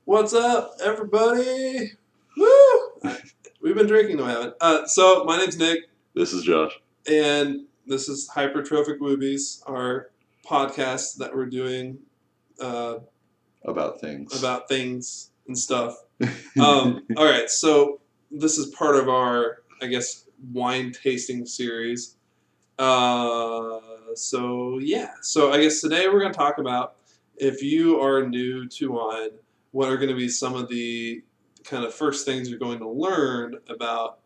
What's up, everybody? Woo! We've been drinking, no, we haven't. So my name's Nick, This is Josh. and this is Hypertrophic Movies, our podcast that we're doing About things. about things and stuff. All right, so this is part of our, I guess, wine tasting series. So I guess today we're going to talk about, if you are new to wine, what are going to be some of the kind of first things you're going to learn about,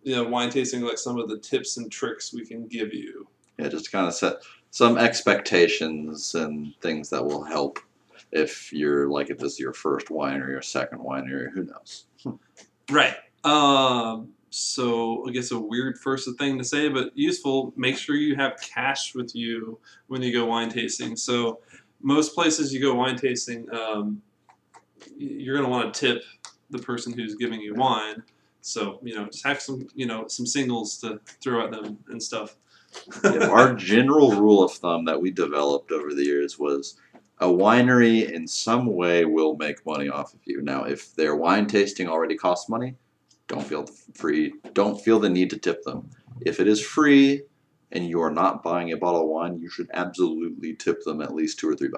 wine tasting, like some of the tips and tricks we can give you. Yeah, just to kind of set some expectations and things that will help if this is your first wine or your second winery, who knows? Right. So I guess a weird first thing to say, but useful. Make sure you have cash with you when you go wine tasting. So most places you go wine tasting, you're going to want to tip the person who's giving you wine. So just have some singles to throw at them and stuff. Our general rule of thumb that we developed over the years was a winery in some way will make money off of you. Now, if their wine tasting already costs money, don't feel the need to tip them. If it is free and you are not buying a bottle of wine, you should absolutely tip them at least $2 or $3.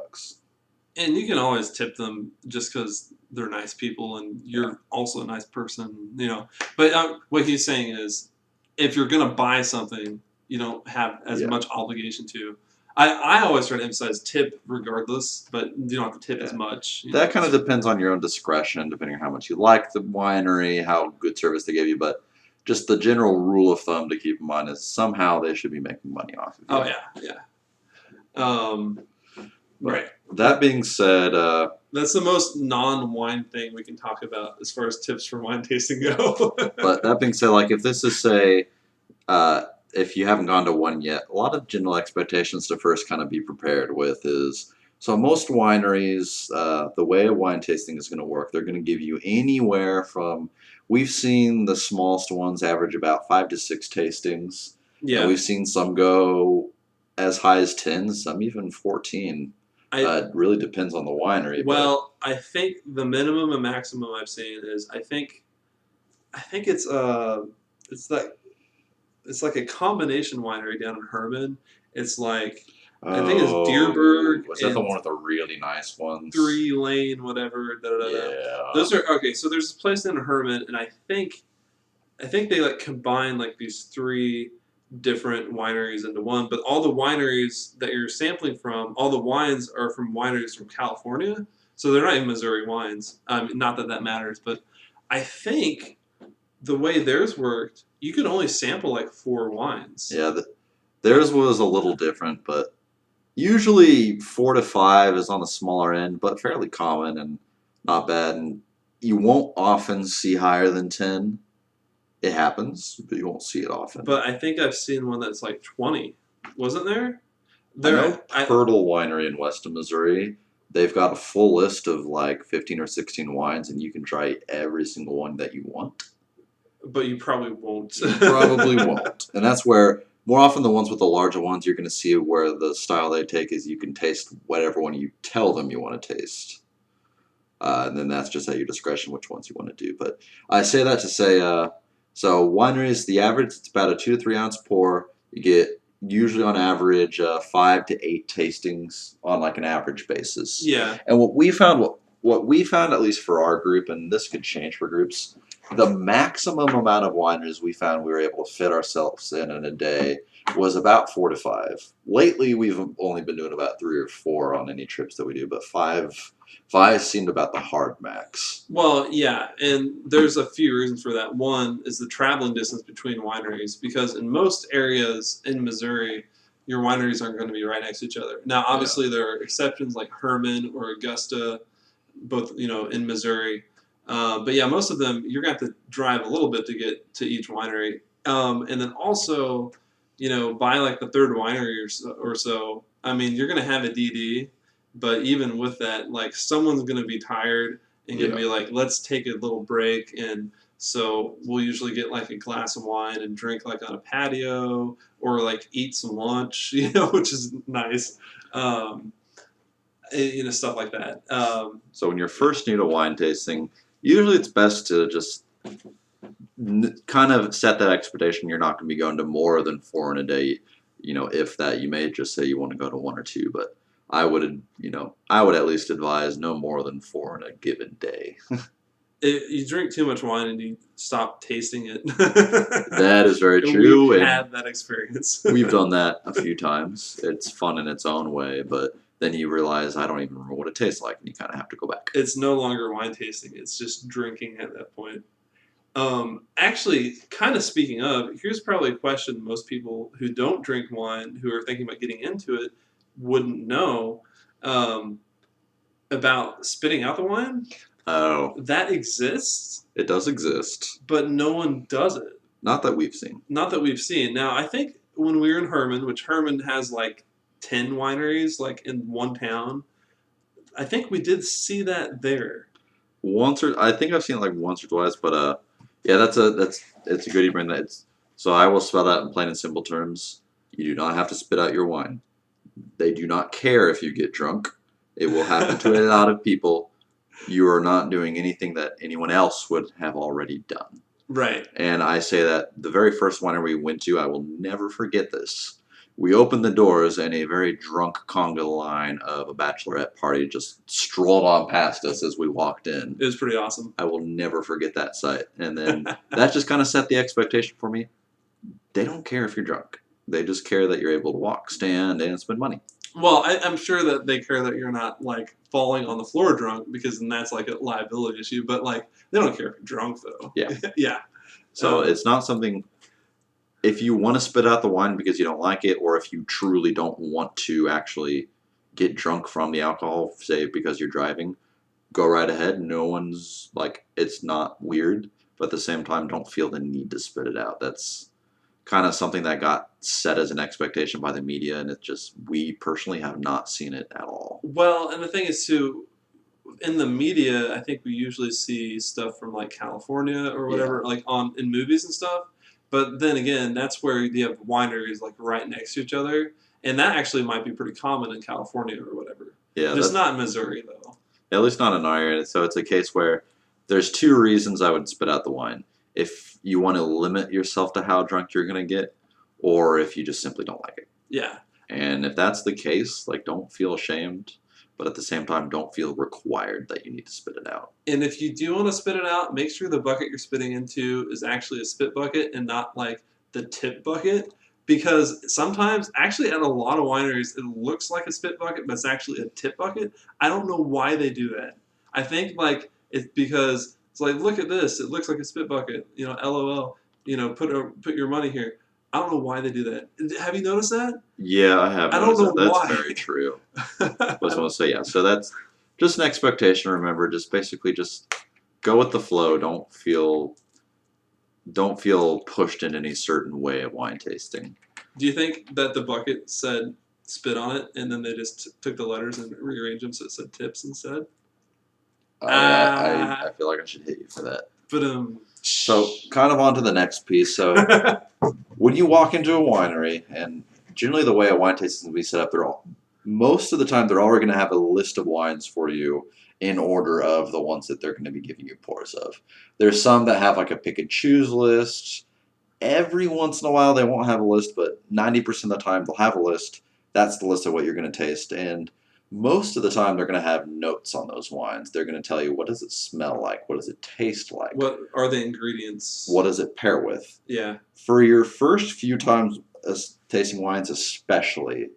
And you can always tip them just because they're nice people and you're also a nice person, But what he's saying is, if you're going to buy something, you don't have as much obligation to. I always try to emphasize tip regardless, but you don't have to tip as much. That kind of depends on your own discretion, depending on how much you like the winery, how good service they give you. But just the general rule of thumb to keep in mind is somehow they should be making money off of you. Oh, yeah. Right. That being said... that's the most non-wine thing we can talk about as far as tips for wine tasting go. But that being said, if this is, say... if you haven't gone to one yet, a lot of general expectations to first kind of be prepared with is, so most wineries, the way a wine tasting is going to work, they're going to give you anywhere from, we've seen the smallest ones average about 5 to 6 tastings. Yeah. And we've seen some go as high as 10, some even 14. It really depends on the winery. Well, I think the minimum and maximum I've seen is, I think it's like a combination winery down in Herman. It's like, I think it's Deerberg. Was that the one with the really nice ones? 3 Lane, whatever. Yeah. Those are, okay, so there's this place down in Herman, and I think they combine these 3 different wineries into one, but all the wineries that you're sampling from, all the wines are from wineries from California, so they're not even Missouri wines. Not that matters, but I think the way theirs worked, you could only sample 4 wines. Yeah, theirs was a little different, but usually 4 to 5 is on the smaller end, but fairly common and not bad. And you won't often see higher than 10. It happens, but you won't see it often. But I think I've seen one that's 20. Wasn't there? I know Turtle Winery in Weston, Missouri. They've got a full list of 15 or 16 wines, and you can try every single one that you want. But you probably won't. You probably won't. And that's where, more often the ones with the larger ones, you're going to see where the style they take is you can taste whatever one you tell them you want to taste. And then that's just at your discretion which ones you want to do. But I say that to say, so wineries, the average, it's about a 2 to 3 ounce pour. You get, usually on average, 5 to 8 tastings on an average basis. Yeah. And what we found, at least for our group, and this could change for groups, the maximum amount of wineries we found we were able to fit ourselves in a day was about 4 to 5. Lately, we've only been doing about 3 or 4 on any trips that we do, but 5 seemed about the hard max. Well, yeah, and there's a few reasons for that. One is the traveling distance between wineries, because in most areas in Missouri, your wineries aren't going to be right next to each other. Now, obviously, there are exceptions like Herman or Augusta, both in Missouri. But yeah, most of them, you're going to have to drive a little bit to get to each winery. And then also, by the 3rd winery or so, you're going to have a DD, but even with that, someone's going to be tired and going to be let's take a little break. And so we'll usually get a glass of wine and drink on a patio or eat some lunch, which is nice. stuff like that. So when you're first new to wine tasting, usually it's best to just kind of set that expectation. You're not going to be going to more than 4 in a day. If that, you may just say you want to go to 1 or 2, but I would at least advise no more than 4 in a given day. You drink too much wine and you stop tasting it. That is very true. We've had that experience. We've done that a few times. It's fun in its own way, but then you realize I don't even remember what it tastes like, and you kind of have to go back. It's no longer wine tasting. It's just drinking at that point. Actually, kind of speaking of, here's probably a question most people who don't drink wine, who are thinking about getting into it, wouldn't know about spitting out the wine. Oh. That exists. It does exist. But no one does it. Not that we've seen. Not that we've seen. Now, I think when we were in Herman, which Herman has like 10 wineries like in one town, I think we did see that there. I think I've seen it like once or twice, but yeah, it's a good you bring that. So I will spell that in plain and simple terms. You do not have to spit out your wine. They do not care if you get drunk. It will happen to a lot of people. You are not doing anything that anyone else would have already done. Right. And I say that the very first winery we went to, I will never forget this. We opened the doors and a very drunk conga line of a bachelorette party just strolled on past us as we walked in. It was pretty awesome. I will never forget that sight. And then that just kind of set the expectation for me. They don't care if you're drunk. They just care that you're able to walk, stand, and spend money. Well, I'm sure that they care that you're not like falling on the floor drunk, because then that's like a liability issue. But like, they don't care if you're drunk though. Yeah. Yeah. So it's not something. If you want to spit out the wine because you don't like it, or if you truly don't want to actually get drunk from the alcohol, say because you're driving, go right ahead. No one's like, it's not weird, but at the same time, don't feel the need to spit it out. That's kind of something that got set as an expectation by the media, and we personally have not seen it at all. Well, and the thing is too, in the media, I think we usually see stuff from like California or whatever, like in movies and stuff. But then again, that's where you have wineries like right next to each other, and that actually might be pretty common in California or whatever. Yeah, it's not in Missouri though. At least not in our area. So it's a case where there's 2 reasons I would spit out the wine. If you want to limit yourself to how drunk you're going to get, or if you just simply don't like it. Yeah. And if that's the case, like, don't feel ashamed, but at the same time, don't feel required that you need to spit it out. And if you do want to spit it out, make sure the bucket you're spitting into is actually a spit bucket and not like the tip bucket. Because sometimes, actually at a lot of wineries, it looks like a spit bucket, but it's actually a tip bucket. I don't know why they do that. I think like it's because it's like, look at this, it looks like a spit bucket. LOL. Put your money here. I don't know why they do that. Have you noticed that? Yeah, I have. I don't know that's why. That's very true. I was going to say, yeah. So that's just an expectation. Remember, just basically just go with the flow. Don't feel pushed in any certain way at wine tasting. Do you think that the bucket said spit on it, and then they just took the letters and rearranged them so it said tips instead? I feel like I should hit you for that. But So kind of on to the next piece. So when you walk into a winery, and generally the way a wine tasting will be set up, most of the time they're already going to have a list of wines for you in order of the ones that they're going to be giving you pours of. There's some that have like a pick and choose list. Every once in a while they won't have a list, but 90% of the time they'll have a list. That's the list of what you're going to taste, and most of the time they're going to have notes on those wines. They're going to tell you, what does it smell like? What does it taste like? What are the ingredients? What does it pair with? Yeah. For your first few times tasting wines especially,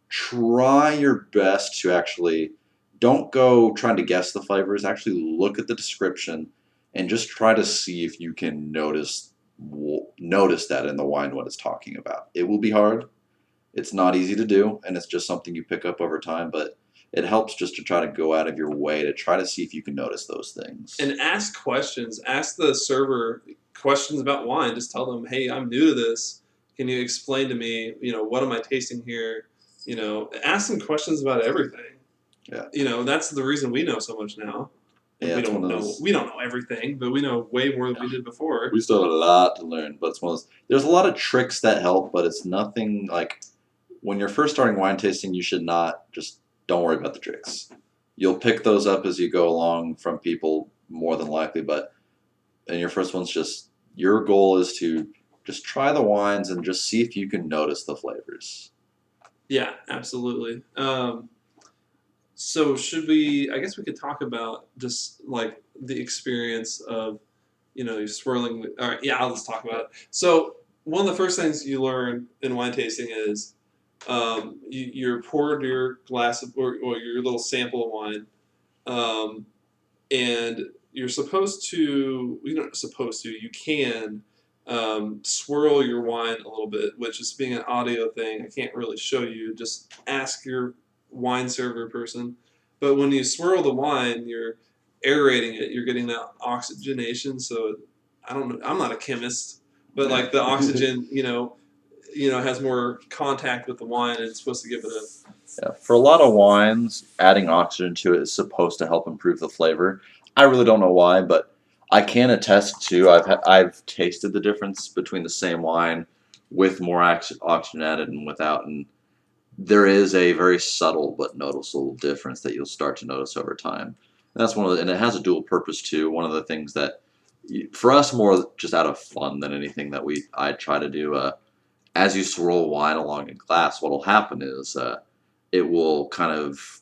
try your best to actually, don't go trying to guess the flavors. Actually look at the description and just try to see if you can notice that in the wine what it's talking about. It will be hard. It's not easy to do, and it's just something you pick up over time, but it helps just to try to go out of your way to try to see if you can notice those things. And ask questions. Ask the server questions about wine. Just tell them, hey, I'm new to this. Can you explain to me, what am I tasting here? Ask them questions about everything. Yeah. That's the reason we know so much now. Yeah, we don't know everything, but we know way more than we did before. We still have a lot to learn, but there's a lot of tricks that help, but it's nothing like when you're first starting wine tasting, you should not just don't worry about the tricks. You'll pick those up as you go along from people more than likely, but and your first one's just your goal is to just try the wines and just see if you can notice the flavors. Yeah, absolutely. So should we? I guess we could talk about just like the experience of, you're swirling. All right, yeah, I'll just talk about it. So one of the first things you learn in wine tasting is you're poured your glass of, or your little sample of wine, um, and you're supposed to. You don't supposed to. You can swirl your wine a little bit, which is being an audio thing. I can't really show you. Just ask your wine server person. But when you swirl the wine, you're aerating it. You're getting that oxygenation. So I don't know. I'm not a chemist, but like the oxygen, has more contact with the wine, and it's supposed to give it a. Yeah, for a lot of wines, adding oxygen to it is supposed to help improve the flavor. I really don't know why, but I can attest to I've tasted the difference between the same wine with more oxygen added and without, and there is a very subtle but noticeable difference that you'll start to notice over time. And that's and it has a dual purpose too. One of the things that, for us, more just out of fun than anything that I try to do. As you swirl wine along a glass, what will happen is it will kind of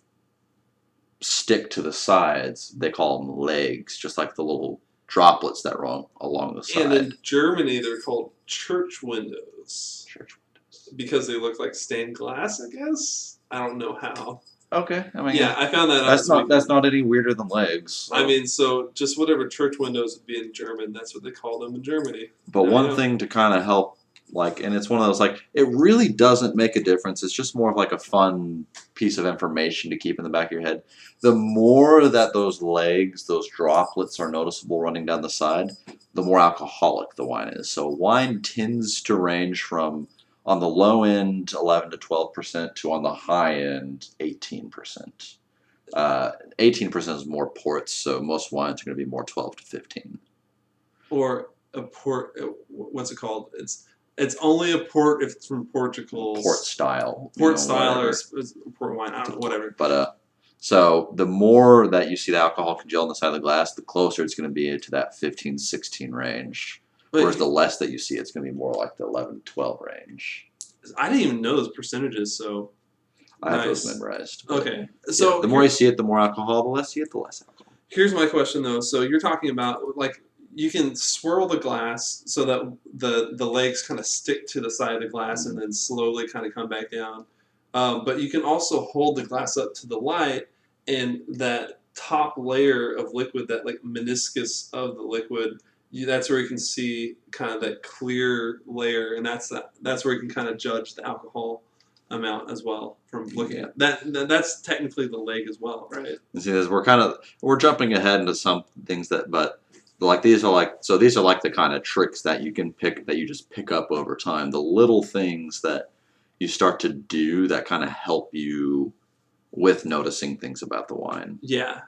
stick to the sides. They call them legs, just like the little droplets that run along the side. And in Germany, they're called church windows. Church windows. Because they look like stained glass, I guess. I don't know how. Okay, I mean, yeah, I found that out. That's not any weirder than legs. So. I mean, so just whatever church windows would be in German, that's what they call them in Germany. But one thing to kind of help, and it's one of those, it really doesn't make a difference. It's just more of like a fun piece of information to keep in the back of your head. The more that those legs, those droplets are noticeable running down the side, the more alcoholic the wine is. So wine tends to range from, on the low end, 11 to 12%, to on the high end, 18%. 18% is more ports, so most wines are going to be more 12 to 15. Or a port, what's it called? It's only a port if it's from Portugal. Port style. Port style or port wine, I don't know, whatever. But so the more that you see the alcohol congeal on the side of the glass, the closer it's going to be to that 15, 16 range. Whereas the less that you see, it's going to be more like the 11, 12 range. I didn't even know those percentages, so I have those memorized. Okay. So yeah, the more you see it, the more alcohol. The less you see it, the less alcohol. Here's my question, though. So you're talking about, you can swirl the glass so that the legs kind of stick to the side of the glass and then slowly kind of come back down. But you can also hold the glass up to the light, and that top layer of liquid, that meniscus of the liquid, that's where you can see kind of that clear layer, and that's where you can kind of judge the alcohol amount as well from looking at that. That's technically the leg as well, right? You see, we're jumping ahead into some things but these are the kind of tricks that you can just pick up over time. The little things that you start to do that kind of help you with noticing things about the wine. Yeah.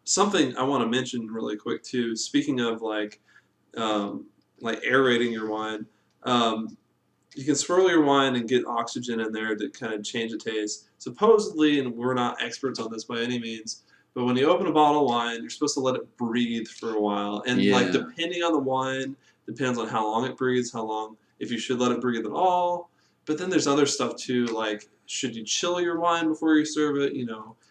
Something I want to mention really quick too. Speaking of aerating your wine, you can swirl your wine and get oxygen in there to kind of change the taste. Supposedly, and we're not experts on this by any means, but when you open a bottle of wine, you're supposed to let it breathe for a while. And depending on the wine, depends on how long it breathes, if you should let it breathe at all. But then there's other stuff too, like should you chill your wine before you serve it?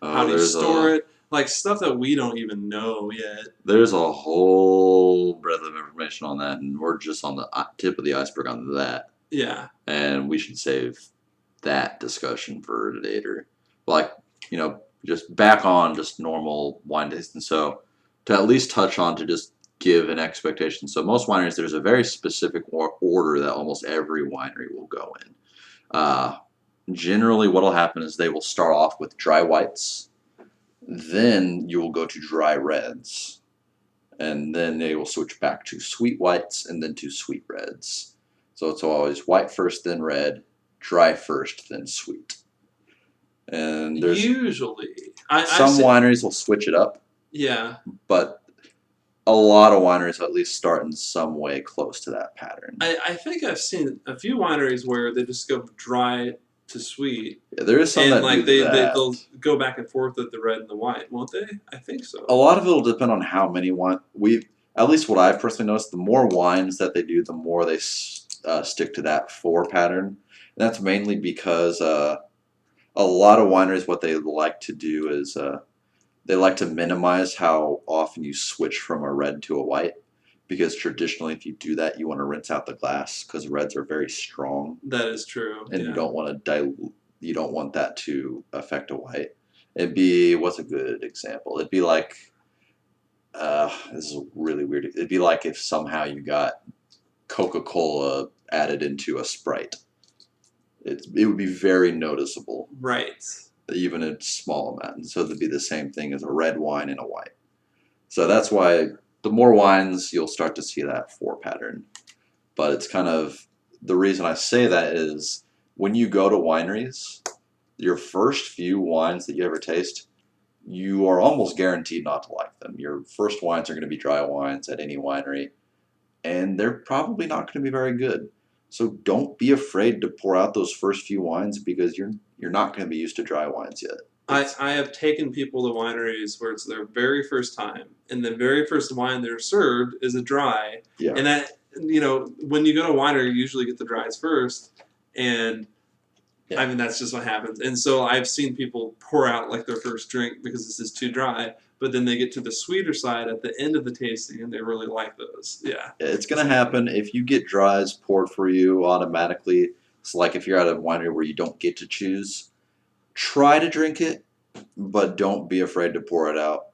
How do you store it? Stuff that we don't even know yet. There's a whole breadth of information on that, and we're just on the tip of the iceberg on that. Yeah. And we should save that discussion for later. Just back on just normal wine tasting. So to at least touch on, to just give an expectation. So most wineries, there's a very specific order that almost every winery will go in. Generally, what will happen is they will start off with dry whites. Then you will go to dry reds. And then they will switch back to sweet whites and then to sweet reds. So it's always white first, then red, dry first, then sweet. And there's usually some wineries will switch it up. Yeah. But a lot of wineries at least start in some way close to that pattern. I think I've seen a few wineries where they just go dry to sweet. Yeah, there is some And that like do that. they'll go back and forth with the red and the white, won't they? I think so. A lot of it will depend on how many wine at least what I've personally noticed, the more wines that they do, the more they stick to that 4 pattern. And that's mainly because a lot of wineries, what they like to do is they like to minimize how often you switch from a red to a white. Because traditionally, if you do that, you want to rinse out the glass because reds are very strong, That is true. and Yeah. you don't want to dilute. You don't want that to affect a white. It'd be what's a good example? It'd be like this is really weird. It'd be like if somehow you got Coca-Cola added into a Sprite. It would be very noticeable, Right. even in small amounts. So it'd be the same thing as a red wine and a white. So that's why the more wines, you'll start to see that 4 pattern. But it's kind of the reason I say that is when you go to wineries, your first few wines that you ever taste, you are almost guaranteed not to like them. Your first wines are going to be dry wines at any winery, and they're probably not going to be very good. So don't be afraid to pour out those first few wines because you're not going to be used to dry wines yet. I have taken people to wineries where it's their very first time, and the very first wine they're served is a dry. Yeah. And that, when you go to a winery, you usually get the dries first, and Yeah. I mean that's just what happens. And so I've seen people pour out like their first drink because this is too dry, but then they get to the sweeter side at the end of the tasting, and they really like those. Yeah. It's going to happen if you get dries poured for you automatically. It's like if you're at a winery where you don't get to choose. Try to drink it, but don't be afraid to pour it out.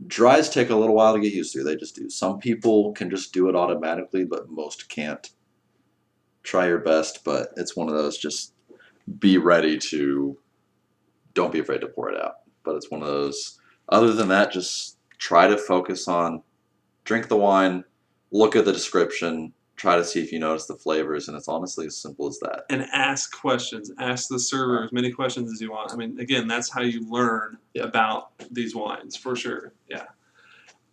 Dries take a little while to get used to. They just do. Some people can just do it automatically, but most can't. Try your best, but it's one of those just be ready to, don't be afraid to pour it out. But it's one of those, other than that, just try to focus on, drink the wine, look at the description, try to see if you notice the flavors, and it's honestly as simple as that. And ask questions. Ask the server as many questions as you want. I mean, again, that's how you learn about these wines, for sure. Yeah.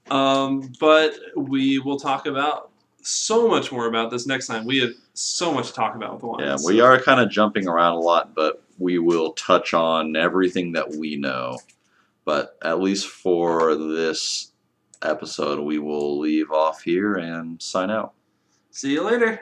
But we will talk about so much more about this next time. We have so much to talk about with the wines. Yeah, we are kind of jumping around a lot, but we will touch on everything that we know. But at least for this episode, we will leave off here and sign out. See you later.